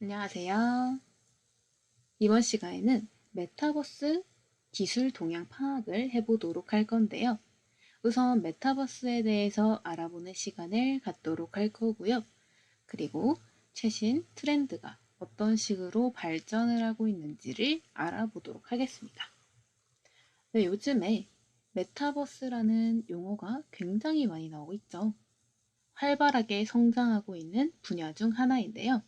안녕하세요. 이번 시간에는 메타버스 기술 동향 파악을 해보도록 할 건데요. 우선 메타버스에 대해서 알아보는 시간을 갖도록 할 거고요. 그리고 최신 트렌드가 어떤 식으로 발전을 하고 있는지를 알아보도록 하겠습니다. 네, 요즘에 메타버스라는 용어가 굉장히 많이 나오고 있죠. 활발하게 성장하고 있는 분야 중 하나인데요.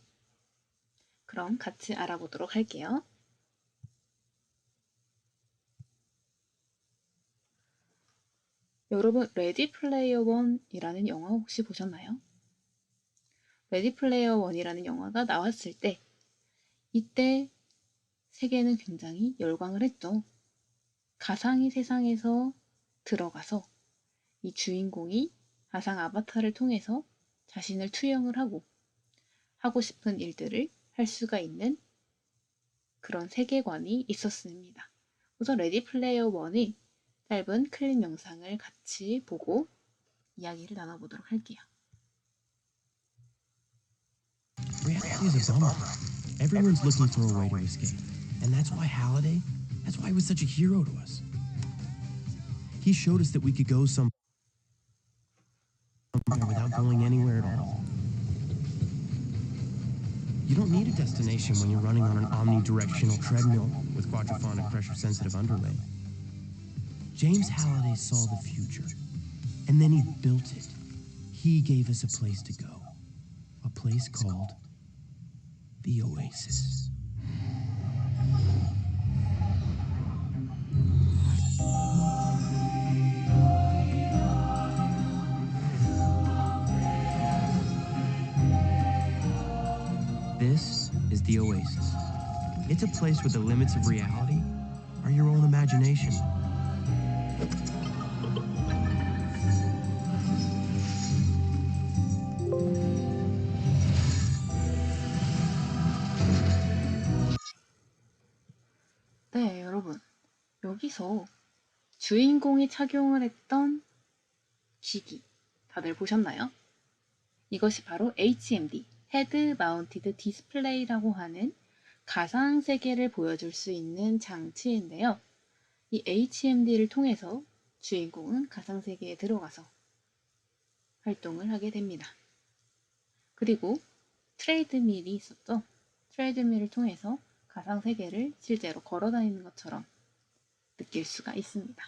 그럼 같이 알아보도록 할게요. 여러분, 레디 플레이어 원이라는 영화 혹시 보셨나요? 레디 플레이어 원이라는 영화가 나왔을 때 이때 세계는 굉장히 열광을 했죠. 가상의 세상에서 들어가서 이 주인공이 가상 아바타를 통해서 자신을 투영을 하고 싶은 일들을 할 수가 있는 그런 세계관이 있었습니다. 우선 레디 플레이어 원의 짧은 클립 영상을 같이 보고 이야기를 나눠보도록 할게요. Reality is a bummer. Everyone's looking for a way to escape. And that's why Halliday, that's why he was such a hero to us. He showed us that we could go somewhere without going anywhere at all. You don't need a destination when you're running on an omnidirectional treadmill with quadraphonic pressure-sensitive underlay. James Halliday saw the future, and then he built it. He gave us a place to go, a place called the Oasis. This is the Oasis. It's a place where the limits of reality are your own imagination. 네, 여러분. 여기서 주인공이 착용을 했던 기기 다들 보셨나요? 이것이 바로 HMD, 헤드 마운티드 디스플레이라고 하는 가상 세계를 보여줄 수 있는 장치인데요. 이 HMD를 통해서 주인공은 가상 세계에 들어가서 활동을 하게 됩니다. 그리고 트레이드밀이 있었죠. 트레이드밀을 통해서 가상 세계를 실제로 걸어 다니는 것처럼 느낄 수가 있습니다.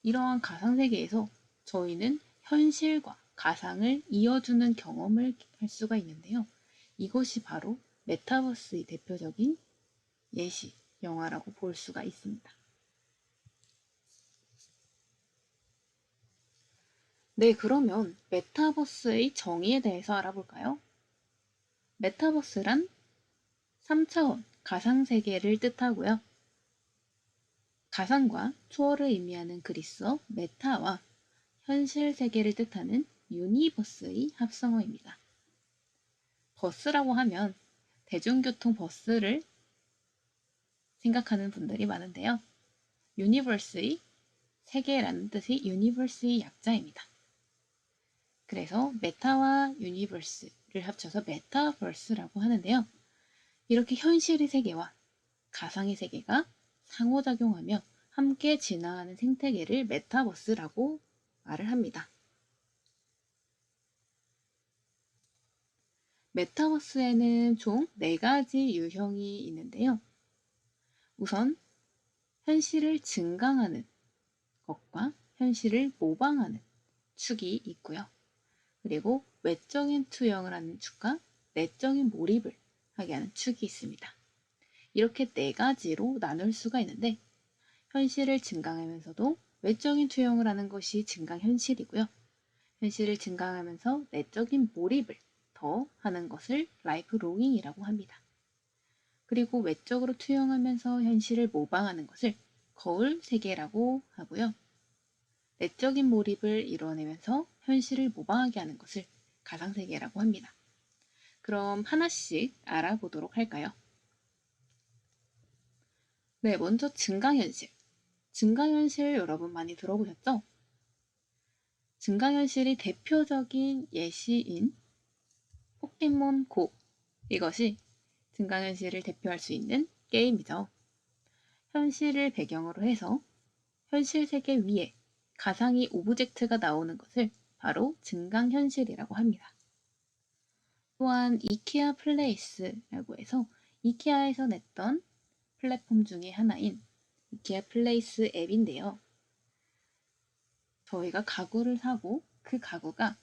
이러한 가상 세계에서 저희는 현실과 가상을 이어주는 경험을 할 수가 있는데요. 이것이 바로 메타버스의 대표적인 예시 영화라고 볼 수가 있습니다. 네, 그러면 메타버스의 정의에 대해서 알아볼까요? 메타버스란 3차원 가상세계를 뜻하고요. 가상과 초월을 의미하는 그리스어 메타와 현실 세계를 뜻하는 유니버스의 합성어입니다. 버스라고 하면 대중교통 버스를 생각하는 분들이 많은데요. 유니버스의 세계라는 뜻이 유니버스의 약자입니다. 그래서 메타와 유니버스를 합쳐서 메타버스라고 하는데요. 이렇게 현실의 세계와 가상의 세계가 상호작용하며 함께 진화하는 생태계를 메타버스라고 말을 합니다. 메타버스에는 총 4가지 유형이 있는데요. 우선 현실을 증강하는 것과 현실을 모방하는 축이 있고요. 그리고 외적인 투영을 하는 축과 내적인 몰입을 하게 하는 축이 있습니다. 이렇게 4가지로 나눌 수가 있는데 현실을 증강하면서도 외적인 투영을 하는 것이 증강현실이고요. 현실을 증강하면서 내적인 몰입을 더 하는 것을 라이프 로깅이라고 합니다. 그리고 외적으로 투영하면서 현실을 모방하는 것을 거울 세계라고 하고요. 내적인 몰입을 이뤄내면서 현실을 모방하게 하는 것을 가상세계라고 합니다. 그럼 하나씩 알아보도록 할까요? 네, 먼저 증강현실. 증강현실 여러분 많이 들어보셨죠? 증강현실이 대표적인 예시인 포켓몬 고의 이것이 증강현실을 대표할 수 있는 게임이죠. 현실을 배경으로 해서 현실 세계 위에 가상의 오브젝트가 나오는 것을 바로 증강현실이라고 합니다. 또한 이케아 플레이스라고 해서 이케아에서 냈던 플랫폼 중에 하나인 이케아 플레이스 앱인데요. 저희가 가구를 사고 그 가구가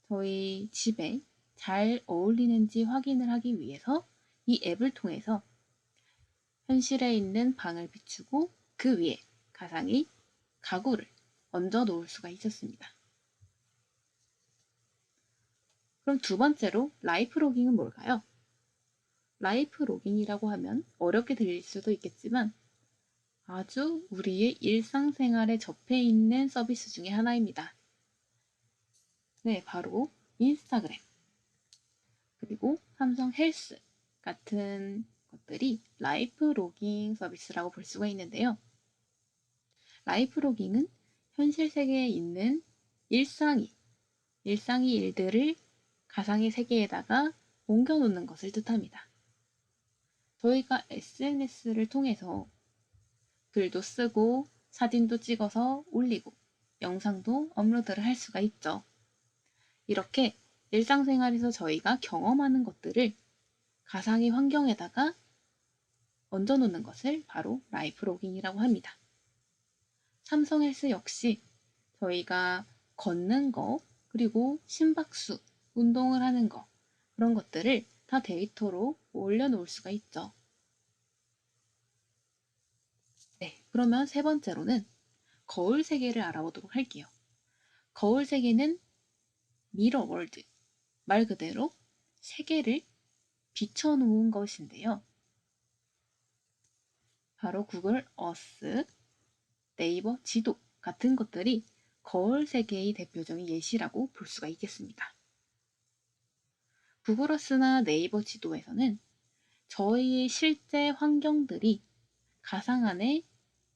저희 집에 잘 어울리는지 확인을 하기 위해서 이 앱을 통해서 현실에 있는 방을 비추고 그 위에 가상의 가구를 얹어 놓을 수가 있었습니다. 그럼 두 번째로 라이프 로깅은 뭘까요? 라이프 로깅이라고 하면 어렵게 들릴 수도 있겠지만 아주 우리의 일상생활에 접해 있는 서비스 중에 하나입니다. 네, 바로 인스타그램, 그리고 삼성 헬스 같은 것들이 라이프 로깅 서비스라고 볼 수가 있는데요. 라이프 로깅은 현실 세계에 있는 일상의 일들을 가상의 세계에다가 옮겨놓는 것을 뜻합니다. 저희가 SNS를 통해서 글도 쓰고 사진도 찍어서 올리고 영상도 업로드를 할 수가 있죠. 이렇게 일상생활에서 저희가 경험하는 것들을 가상의 환경에다가 얹어놓는 것을 바로 라이프 로깅이라고 합니다. 삼성 헬스 역시 저희가 걷는 거, 그리고 심박수, 운동을 하는 거, 그런 것들을 다 데이터로 올려놓을 수가 있죠. 네, 그러면 세 번째로는 거울 세계를 알아보도록 할게요. 거울 세계는 미러 월드, 말 그대로 세계를 비춰놓은 것인데요. 바로 구글 어스, 네이버 지도 같은 것들이 거울 세계의 대표적인 예시라고 볼 수가 있겠습니다. 구글 어스나 네이버 지도에서는 저희의 실제 환경들이 가상 안에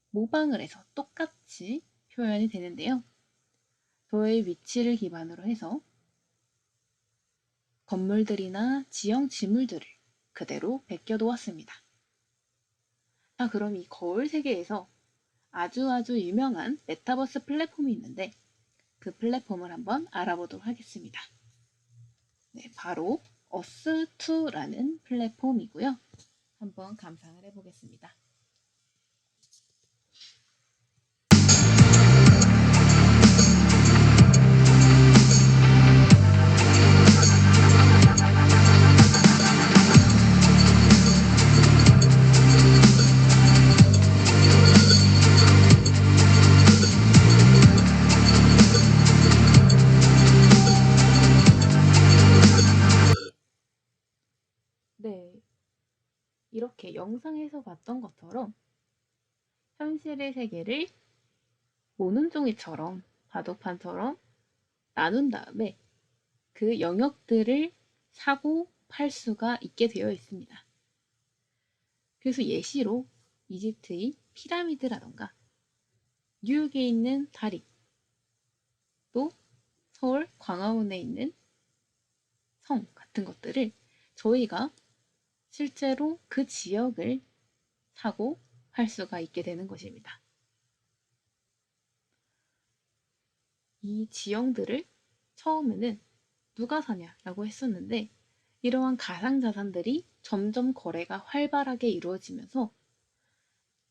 모방을 해서 똑같이 표현이 되는데요. 저의 위치를 기반으로 해서 건물들이나 지형 지물들을 그대로 베껴 놓았습니다. 자, 그럼 이 거울 세계에서 아주 유명한 메타버스 플랫폼이 있는데 그 플랫폼을 한번 알아보도록 하겠습니다. 네, 바로 어스2라는 플랫폼이고요. 한번 감상을 해보겠습니다. 네, 이렇게 영상에서 봤던 것처럼 현실의 세계를 모는 종이처럼 바둑판처럼 나눈 다음에 그 영역들을 사고 팔 수가 있게 되어 있습니다. 그래서 예시로 이집트의 피라미드라던가 뉴욕에 있는 다리, 또 서울 광화문에 있는 성 같은 것들을 저희가 실제로 그 지역을 사고 팔 수가 있게 되는 것입니다. 이 지형들을 처음에는 누가 사냐라고 했었는데 이러한 가상자산들이 점점 거래가 활발하게 이루어지면서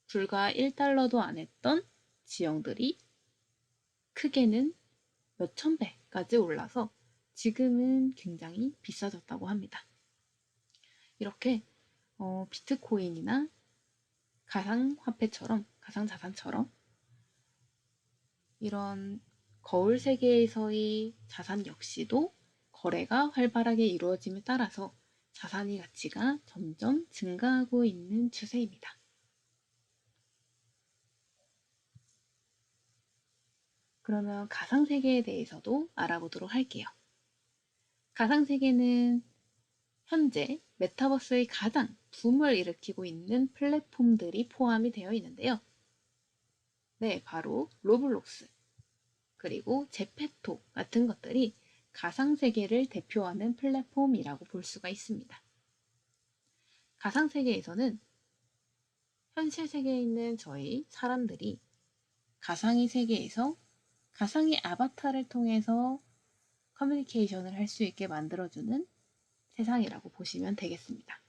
불과 1달러도 안 했던 지형들이 크게는 몇천 배까지 올라서 지금은 굉장히 비싸졌다고 합니다. 이렇게 비트코인이나 가상화폐처럼, 가상자산처럼 이런 거울 세계에서의 자산 역시도 거래가 활발하게 이루어짐에 따라서 자산의 가치가 점점 증가하고 있는 추세입니다. 그러면 가상세계에 대해서도 알아보도록 할게요. 가상세계는 현재 메타버스의 가장 붐을 일으키고 있는 플랫폼들이 포함이 되어 있는데요. 네, 바로 로블록스, 그리고 제페토 같은 것들이 가상세계를 대표하는 플랫폼이라고 볼 수가 있습니다. 가상세계에서는 현실 세계에 있는 저희 사람들이 가상의 세계에서 가상의 아바타를 통해서 커뮤니케이션을 할 수 있게 만들어주는 세상이라고 보시면 되겠습니다.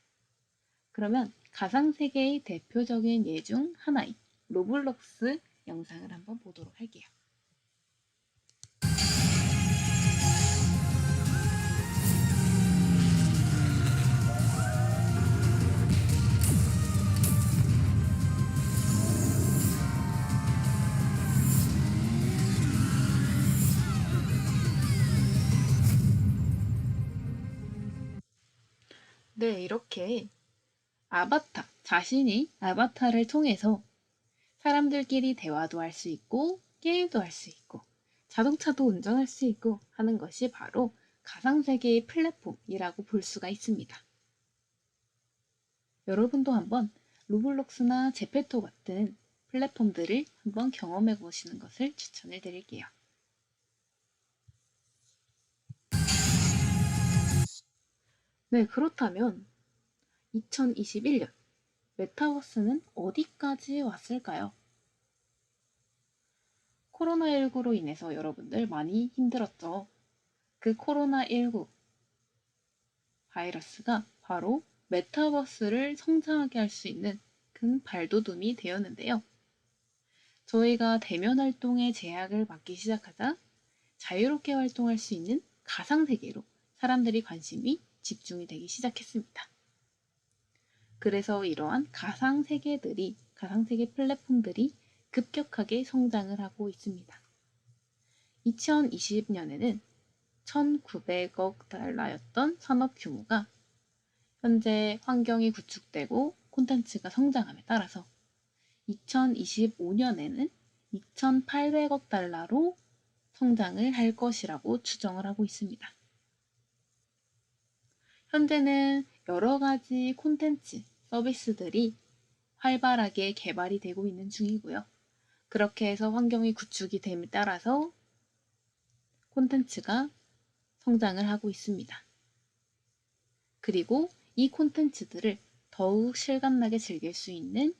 그러면 가상세계의 대표적인 예 중 하나인 로블록스 영상을 한번 보도록 할게요. 네, 이렇게 자신이 아바타를 통해서 사람들끼리 대화도 할 수 있고, 게임도 할 수 있고, 자동차도 운전할 수 있고 하는 것이 바로 가상세계의 플랫폼이라고 볼 수가 있습니다. 여러분도 한번 로블록스나 제페토 같은 플랫폼들을 한번 경험해 보시는 것을 추천을 드릴게요. 네, 그렇다면 2021년 메타버스는 어디까지 왔을까요? 코로나19로 인해서 여러분들 많이 힘들었죠. 그 코로나19 바이러스가 바로 메타버스를 성장하게 할 수 있는 큰 발돋움이 되었는데요. 저희가 대면 활동에 제약을 받기 시작하자 자유롭게 활동할 수 있는 가상세계로 사람들이 관심이 집중이 되기 시작했습니다. 그래서 이러한 가상세계 플랫폼들이 급격하게 성장을 하고 있습니다. 2020년에는 1,900억 달러였던 산업 규모가 현재 환경이 구축되고 콘텐츠가 성장함에 따라서 2025년에는 2,800억 달러로 성장을 할 것이라고 추정을 하고 있습니다. 현재는 여러 가지 콘텐츠, 서비스들이 활발하게 개발이 되고 있는 중이고요. 그렇게 해서 환경이 구축이 됨에 따라서 콘텐츠가 성장을 하고 있습니다. 그리고 이 콘텐츠들을 더욱 실감나게 즐길 수 있는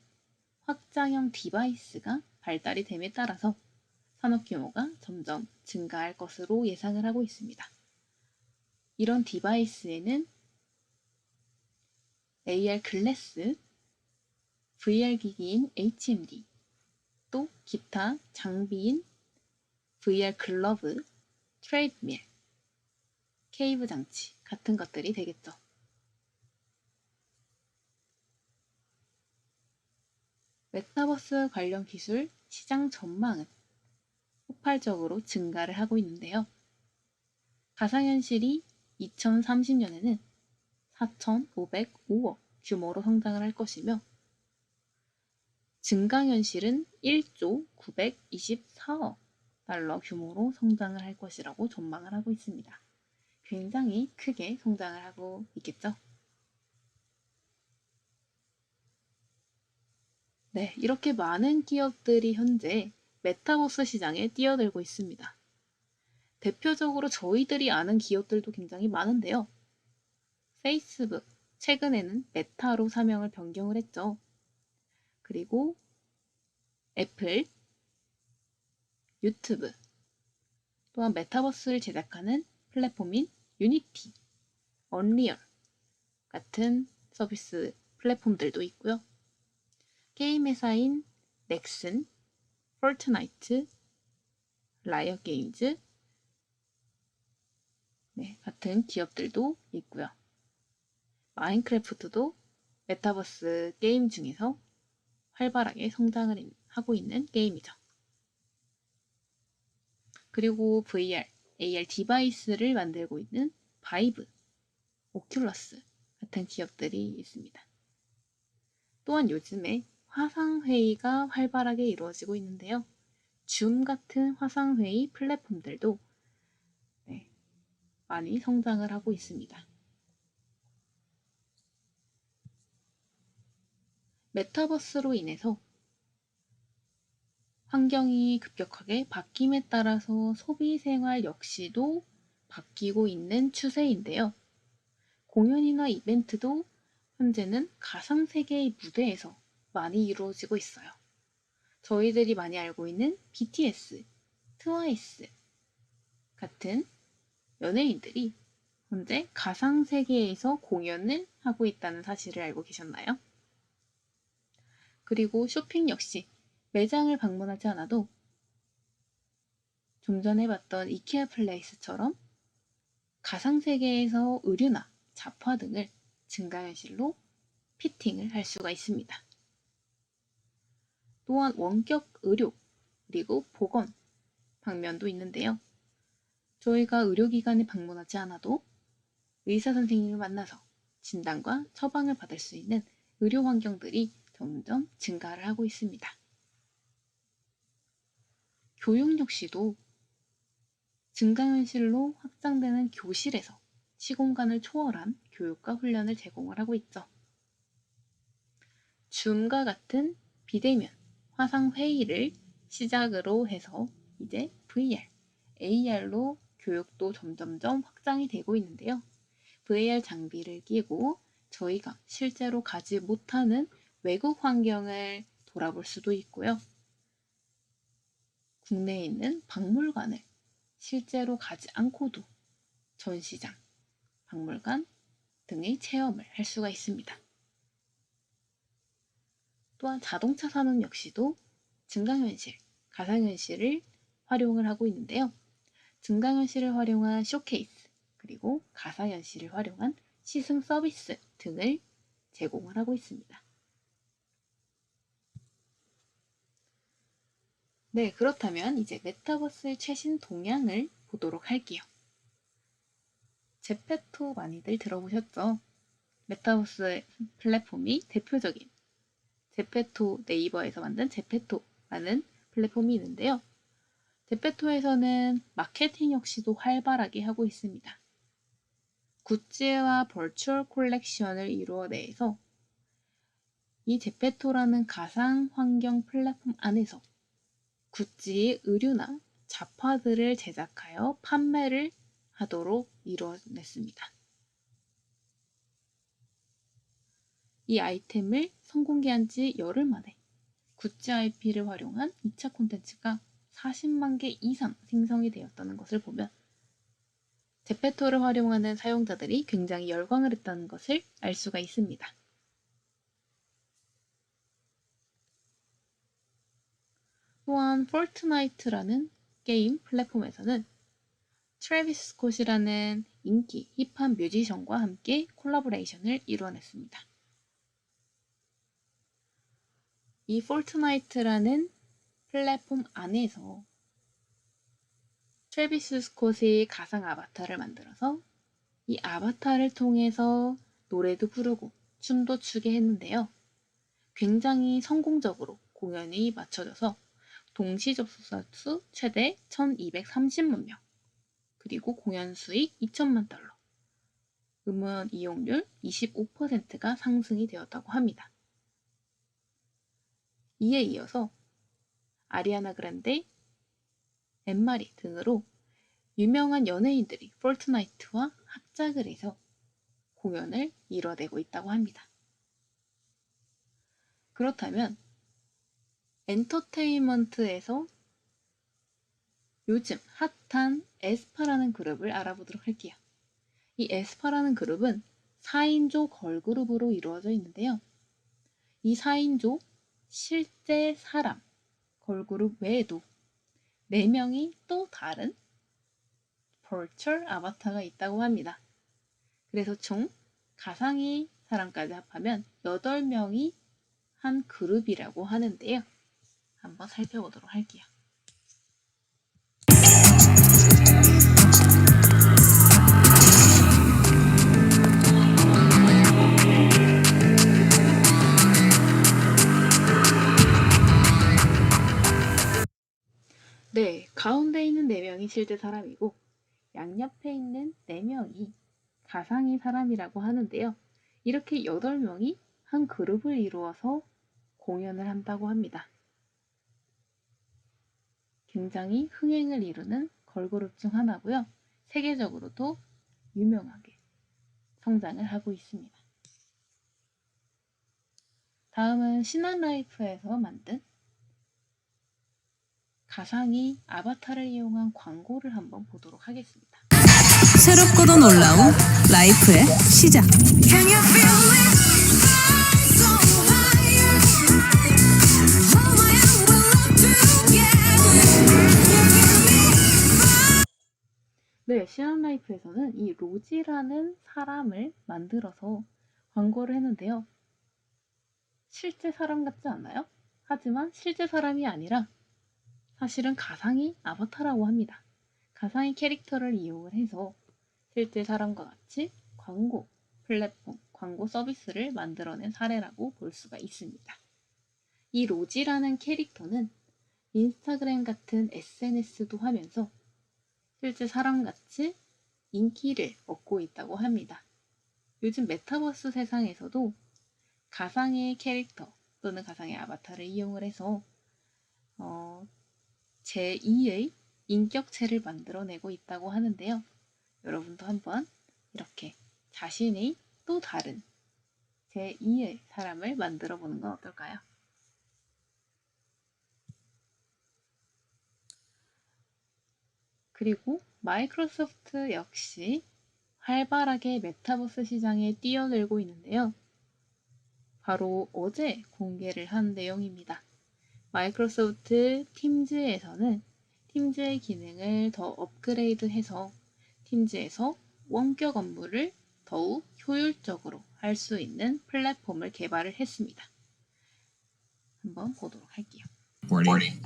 확장형 디바이스가 발달이 됨에 따라서 산업 규모가 점점 증가할 것으로 예상을 하고 있습니다. 이런 디바이스에는 AR 글래스, VR 기기인 HMD, 또 기타 장비인 VR 글러브, 트레이드밀, 케이브 장치 같은 것들이 되겠죠. 메타버스 관련 기술 시장 전망은 폭발적으로 증가를 하고 있는데요. 가상현실이 2030년에는 4,505억 규모로 성장을 할 것이며 증강현실은 1조 924억 달러 규모로 성장을 할 것이라고 전망을 하고 있습니다. 굉장히 크게 성장을 하고 있겠죠? 네, 이렇게 많은 기업들이 현재 메타버스 시장에 뛰어들고 있습니다. 대표적으로 저희들이 아는 기업들도 굉장히 많은데요. 페이스북, 최근에는 메타로 사명을 변경을 했죠. 그리고 애플, 유튜브, 또한 메타버스를 제작하는 플랫폼인 유니티, 언리얼 같은 서비스 플랫폼들도 있고요. 게임 회사인 넥슨, 포트나이트, 라이엇 게임즈 같은 기업들도 있고요. 마인크래프트도 메타버스 게임 중에서 활발하게 성장을 하고 있는 게임이죠. 그리고 VR, AR 디바이스를 만들고 있는 바이브, 오큘러스 같은 기업들이 있습니다. 또한 요즘에 화상회의가 활발하게 이루어지고 있는데요. 줌 같은 화상회의 플랫폼들도 많이 성장을 하고 있습니다. 메타버스로 인해서 환경이 급격하게 바뀜에 따라서 소비 생활 역시도 바뀌고 있는 추세인데요. 공연이나 이벤트도 현재는 가상세계의 무대에서 많이 이루어지고 있어요. 저희들이 많이 알고 있는 BTS, 트와이스 같은 연예인들이 현재 가상세계에서 공연을 하고 있다는 사실을 알고 계셨나요? 그리고 쇼핑 역시 매장을 방문하지 않아도 좀 전에 봤던 이케아 플레이스처럼 가상세계에서 의류나 잡화 등을 증강현실로 피팅을 할 수가 있습니다. 또한 원격 의료 그리고 보건 방면도 있는데요. 저희가 의료기관에 방문하지 않아도 의사 선생님을 만나서 진단과 처방을 받을 수 있는 의료 환경들이 점점 증가를 하고 있습니다. 교육 역시도 증강현실로 확장되는 교실에서 시공간을 초월한 교육과 훈련을 제공을 하고 있죠. 줌과 같은 비대면 화상회의를 시작으로 해서 이제 VR, AR로 교육도 점점점 확장이 되고 있는데요. VR 장비를 끼고 저희가 실제로 가지 못하는 외국 환경을 돌아볼 수도 있고요. 국내에 있는 박물관을 실제로 가지 않고도 전시장, 박물관 등의 체험을 할 수가 있습니다. 또한 자동차 산업 역시도 증강현실, 가상현실을 활용을 하고 있는데요. 증강현실을 활용한 쇼케이스, 그리고 가상현실을 활용한 시승 서비스 등을 제공을 하고 있습니다. 네, 그렇다면 이제 메타버스의 최신 동향을 보도록 할게요. 제페토 많이들 들어보셨죠? 메타버스 플랫폼이 대표적인 제페토, 네이버에서 만든 제페토라는 플랫폼이 있는데요. 제페토에서는 마케팅 역시도 활발하게 하고 있습니다. 굿즈와 버추얼 콜렉션을 이루어내서 이 제페토라는 가상 환경 플랫폼 안에서 굿즈의 의류나 잡화들을 제작하여 판매를 하도록 이루어냈습니다. 이 아이템을 선공개한 지 열흘 만에 굿즈 IP를 활용한 2차 콘텐츠가 40만 개 이상 생성이 되었다는 것을 보면 제페토를 활용하는 사용자들이 굉장히 열광을 했다는 것을 알 수가 있습니다. 또한 폴트나이트라는 게임 플랫폼에서는 트래비스 스콧이라는 인기 힙합 뮤지션과 함께 콜라보레이션을 이루어냈습니다. 이 폴트나이트라는 플랫폼 안에서 트래비스 스콧의 가상 아바타를 만들어서 이 아바타를 통해서 노래도 부르고 춤도 추게 했는데요. 굉장히 성공적으로 공연이 마쳐져서 동시 접속자 수 최대 1230만 명, 그리고 공연 수익 2천만 달러, 음원 이용률 25%가 상승이 되었다고 합니다. 이에 이어서 아리아나 그란데, 엠마리 등으로 유명한 연예인들이 폴트나이트와 합작을 해서 공연을 이뤄내고 있다고 합니다. 그렇다면 엔터테인먼트에서 요즘 핫한 에스파라는 그룹을 알아보도록 할게요. 이 에스파라는 그룹은 4인조 걸그룹으로 이루어져 있는데요. 이 4인조 실제 사람 걸그룹 외에도 4명이 또 다른 버추얼 아바타가 있다고 합니다. 그래서 총 가상의 사람까지 합하면 8명이 한 그룹이라고 하는데요. 한번 살펴보도록 할게요. 네, 가운데 있는 4명이 실제 사람이고 양옆에 있는 4명이 가상의 사람이라고 하는데요. 이렇게 8명이 한 그룹을 이루어서 공연을 한다고 합니다. 굉장히 흥행을 이루는 걸그룹 중 하나고요. 세계적으로도 유명하게 성장을 하고 있습니다. 다음은 신한라이프에서 만든 가상의 아바타를 이용한 광고를 한번 보도록 하겠습니다. 새롭고도 놀라운 라이프의 시작. Can you feel it? Fly so higher. Hold my hand, we'll love together. Can you feel me? 네, 신한라이프에서는 이 로지라는 사람을 만들어서 광고를 했는데요. 실제 사람 같지 않나요? 하지만 실제 사람이 아니라 사실은 가상의 아바타라고 합니다. 가상의 캐릭터를 이용을 해서 실제 사람과 같이 광고 플랫폼, 광고 서비스를 만들어낸 사례라고 볼 수가 있습니다. 이 로지라는 캐릭터는 인스타그램 같은 SNS도 하면서 실제 사람같이 인기를 얻고 있다고 합니다. 요즘 메타버스 세상에서도 가상의 캐릭터 또는 가상의 아바타를 이용을 해서 제2의 인격체를 만들어내고 있다고 하는데요. 여러분도 한번 이렇게 자신의 또 다른 제2의 사람을 만들어 보는 건 어떨까요? 그리고 마이크로소프트 역시 활발하게 메타버스 시장에 뛰어들고 있는데요. 바로 어제 공개를 한 내용입니다. 마이크로소프트 팀즈에서는 팀즈의 기능을 더 업그레이드해서 팀즈에서 원격 업무를 더욱 효율적으로 할 수 있는 플랫폼을 개발을 했습니다. 한번 보도록 할게요.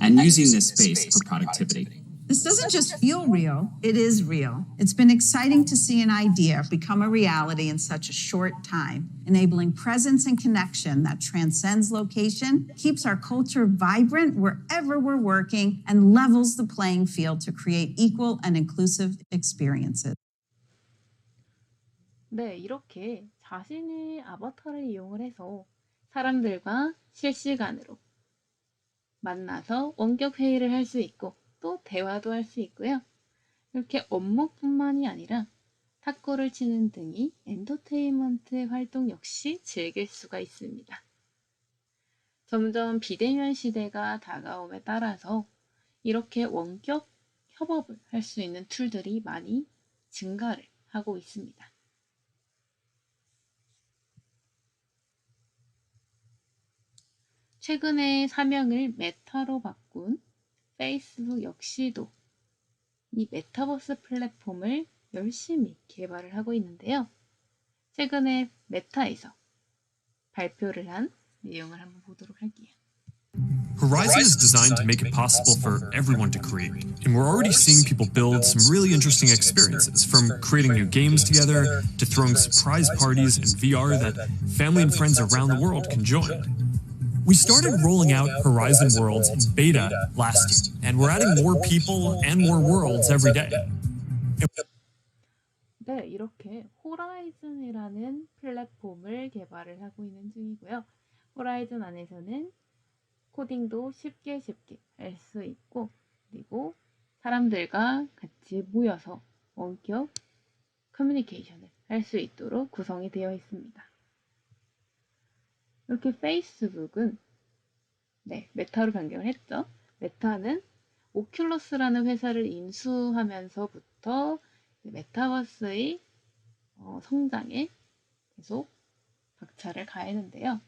and using this space for productivity. This doesn't just feel real, it is real. It's been exciting to see an idea become a reality in such a short time, enabling presence and connection that transcends location, keeps our culture vibrant wherever we're working, and levels the playing field to create equal and inclusive experiences. 네, 이렇게 자신의 아바타를 이용을 해서 사람들과 실시간으로 만나서 원격 회의를 할 수 있고 또 대화도 할 수 있고요. 이렇게 업무뿐만이 아니라 탁구를 치는 등의 엔터테인먼트 활동 역시 즐길 수가 있습니다. 점점 비대면 시대가 다가옴에 따라서 이렇게 원격 협업을 할 수 있는 툴들이 많이 증가를 하고 있습니다. 최근에 사명을 메타로 바꾼 페이스북 역시도 이 메타버스 플랫폼을 열심히 개발을 하고 있는데요. 최근에 메타에서 발표를 한 내용을 한번 보도록 할게요. Horizon is designed to make it possible for everyone to create, and we're already seeing people build some really interesting experiences, from creating new games together to throwing surprise parties in VR that family and friends around the world can join. We started rolling out Horizon Worlds in beta last year, and we're adding more people and more worlds every day. 네, 이렇게 호라이즌이라는 플랫폼을 개발을 하고 있는 중이고요. 호라이즌 안에서는 코딩도 쉽게 할 수 있고, 그리고 사람들과 같이 모여서 원격 커뮤니케이션을 할 수 있도록 구성이 되어 있습니다. 이렇게 페이스북은 메타로 변경을 했죠. 메타는 오큘러스라는 회사를 인수하면서부터 메타버스의 성장에 계속 박차를 가했는데요.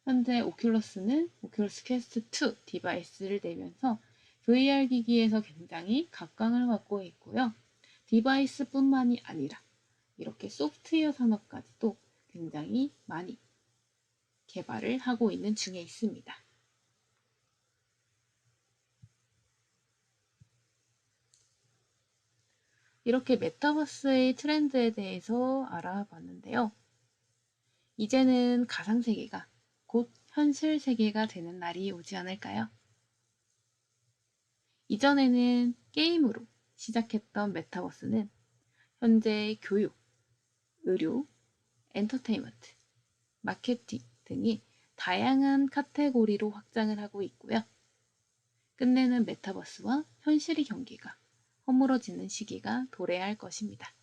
현재 오큘러스는 오큘러스 퀘스트 2 디바이스를 내면서 VR 기기에서 굉장히 각광을 받고 있고요. 디바이스뿐만이 아니라 이렇게 소프트웨어 산업까지도 굉장히 많이 개발을 하고 있는 중에 있습니다. 이렇게 메타버스의 트렌드에 대해서 알아봤는데요. 이제는 가상세계가 곧 현실 세계가 되는 날이 오지 않을까요? 이전에는 게임으로 시작했던 메타버스는 현재 교육, 의료, 엔터테인먼트, 마케팅 등이 다양한 카테고리로 확장을 하고 있고요. 끝내는 메타버스와 현실의 경계가 허물어지는 시기가 도래할 것입니다.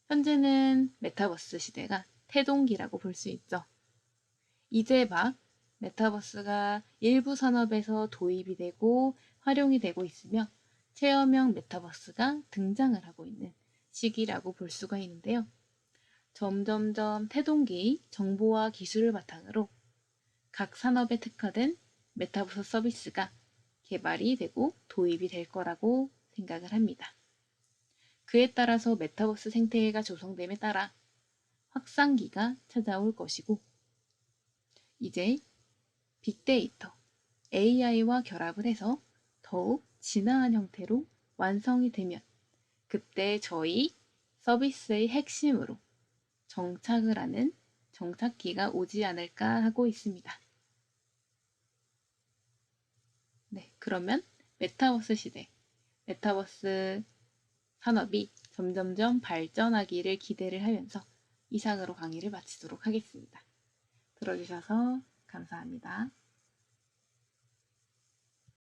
현재는 메타버스 시대가 태동기라고 볼 수 있죠. 이제 막 메타버스가 일부 산업에서 도입이 되고 활용이 되고 있으며 체험형 메타버스가 등장을 하고 있는 시기라고 볼 수가 있는데요. 점점점 태동기의 정보와 기술을 바탕으로 각 산업에 특화된 메타버스 서비스가 개발이 되고 도입이 될 거라고 생각을 합니다. 그에 따라서 메타버스 생태계가 조성됨에 따라 확산기가 찾아올 것이고 이제 빅데이터, AI와 결합을 해서 더욱 진화한 형태로 완성이 되면 그때 저희 서비스의 핵심으로 정착을 하는 정착기가 오지 않을까 하고 있습니다. 네, 그러면 메타버스 시대, 메타버스 산업이 점점점 발전하기를 기대를 하면서 이상으로 강의를 마치도록 하겠습니다. 들어주셔서 감사합니다.